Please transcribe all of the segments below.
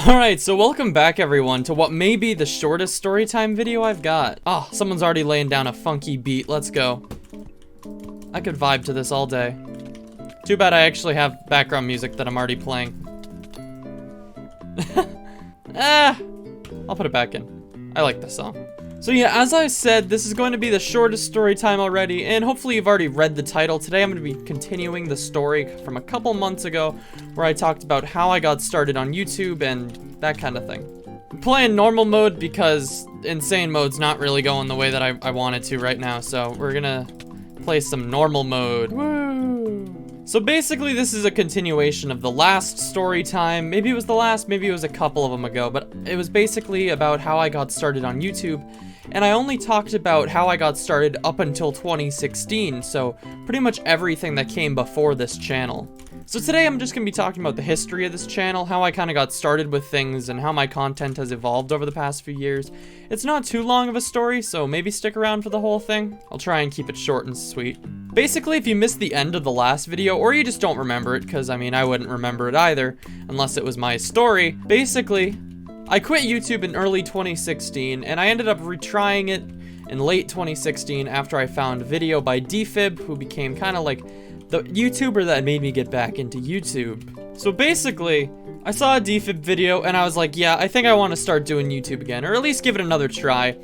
Alright, so welcome back everyone to what may be the shortest storytime video I've got. Oh, someone's already laying down a funky beat. Let's go. I could vibe to this all day. Too bad I actually have background music that I'm already playing. I'll put it back in. I like this song. So yeah, as I said, this is going to be the shortest story time already, and hopefully you've already read the title. Today I'm going to be continuing the story from a couple months ago, where I talked about how I got started on YouTube and that kind of thing. I'm playing normal mode because insane mode's not really going the way that I wanted to right now, so we're gonna play some normal mode. Woo! So basically this is a continuation of the last story time. Maybe it was the last, maybe it was a couple of them ago, but it was basically about how I got started on YouTube. And I only talked about how I got started up until 2016, so pretty much everything that came before this channel. So today I'm just going to be talking about the history of this channel, how I kind of got started with things, and how my content has evolved over the past few years. It's not too long of a story, so maybe stick around for the whole thing. I'll try and keep it short and sweet. Basically, if you missed the end of the last video, or you just don't remember it, because I mean, I wouldn't remember it either, unless it was my story. Basically, I quit YouTube in early 2016, and I ended up retrying it in late 2016 after I found a video by Defib, who became kind of like the YouTuber that made me get back into YouTube. So basically, I saw a Defib video, and I was like, yeah, I think I want to start doing YouTube again, or at least give it another try.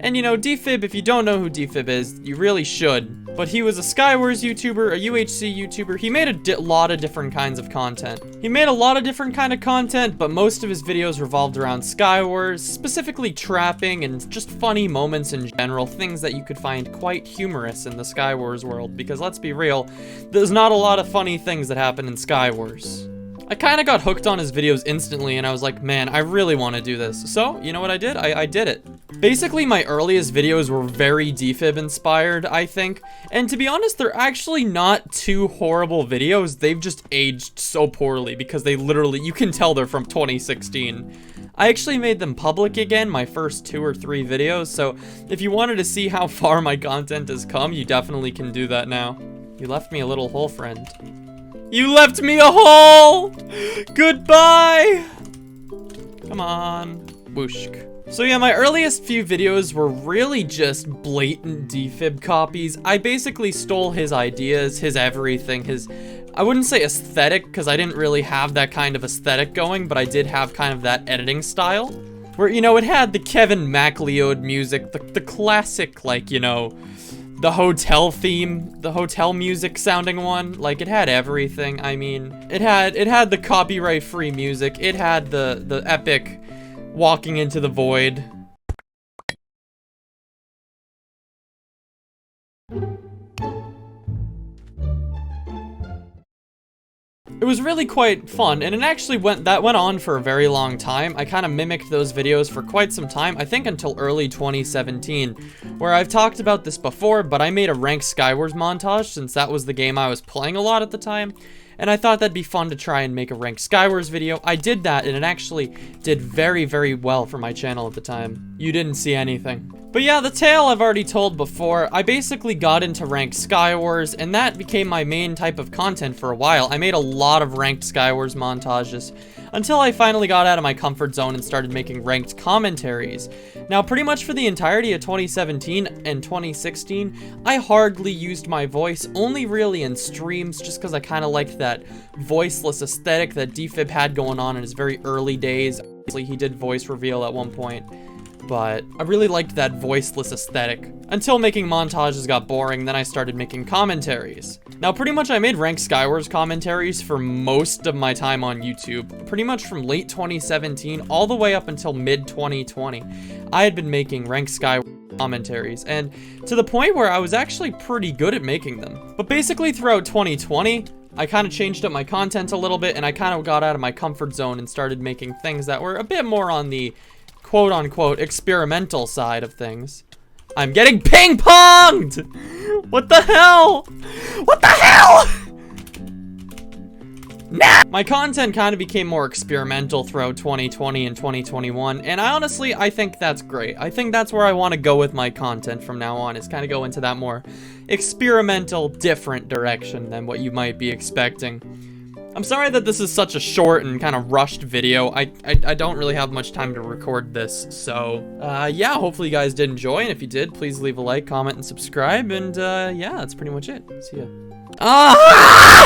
And you know, Defib, if you don't know who Defib is, you really should. But he was a Skywars YouTuber, a UHC YouTuber. He made a lot of different kinds of content. He made a lot of different kind of content, but most of his videos revolved around Skywars, specifically trapping and just funny moments in general, things that you could find quite humorous in the Skywars world, because let's be real, there's not a lot of funny things that happen in Skywars. I kind of got hooked on his videos instantly, and I was like, man, I really want to do this. So, you know what I did? I did it. Basically, my earliest videos were very Defib-inspired, I think. And to be honest, they're actually not too horrible videos. They've just aged so poorly because they literally, you can tell they're from 2016. I actually made them public again, my first 2 or 3 videos. So if you wanted to see how far my content has come, you definitely can do that now. You left me a little hole, friend. You left me a hole! Goodbye! Come on. Whooshk. So yeah, my earliest few videos were really just blatant Defib copies. I basically stole his ideas, his everything, his... I wouldn't say aesthetic, because I didn't really have that kind of aesthetic going, but I did have kind of that editing style. Where, you know, it had the Kevin MacLeod music, the classic, like, you know, the hotel theme, the hotel music sounding one. Like, it had everything. I mean, it had the copyright-free music. It had the epic walking into the void. It was really quite fun, and it actually went on for a very long time. I kind of mimicked those videos for quite some time, I think until early 2017, where I've talked about this before, but I made a ranked Skywars montage since that was the game I was playing a lot at the time, and I thought that'd be fun to try and make a ranked Skywars video. I did that, and it actually did very, very well for my channel at the time. You didn't see anything. But yeah, the tale I've already told before. I basically got into ranked Skywars, and that became my main type of content for a while. I made a lot of ranked Skywars montages, until I finally got out of my comfort zone and started making ranked commentaries. Now, pretty much for the entirety of 2017 and 2016, I hardly used my voice, only really in streams, just because I kind of liked that voiceless aesthetic that Defib had going on in his very early days. Obviously, he did voice reveal at one point, but I really liked that voiceless aesthetic. Until making montages got boring, then I started making commentaries. Now, pretty much I made ranked Skywars commentaries for most of my time on YouTube. Pretty much from late 2017 all the way up until mid-2020. I had been making ranked Skywars commentaries, and to the point where I was actually pretty good at making them. But basically throughout 2020, I kind of changed up my content a little bit, and I kind of got out of my comfort zone and started making things that were a bit more on the quote-unquote experimental side of things. I'm getting ping-ponged! What the hell? What the hell? Nah! My content kind of became more experimental throughout 2020 and 2021, and I think that's great. I think that's where I want to go with my content from now on, is kind of go into that more experimental, different direction than what you might be expecting. I'm sorry that this is such a short and kind of rushed video. I don't really have much time to record this, so yeah, hopefully you guys did enjoy, and if you did, please leave a like, comment, and subscribe, and yeah, that's pretty much it. See ya. Ah!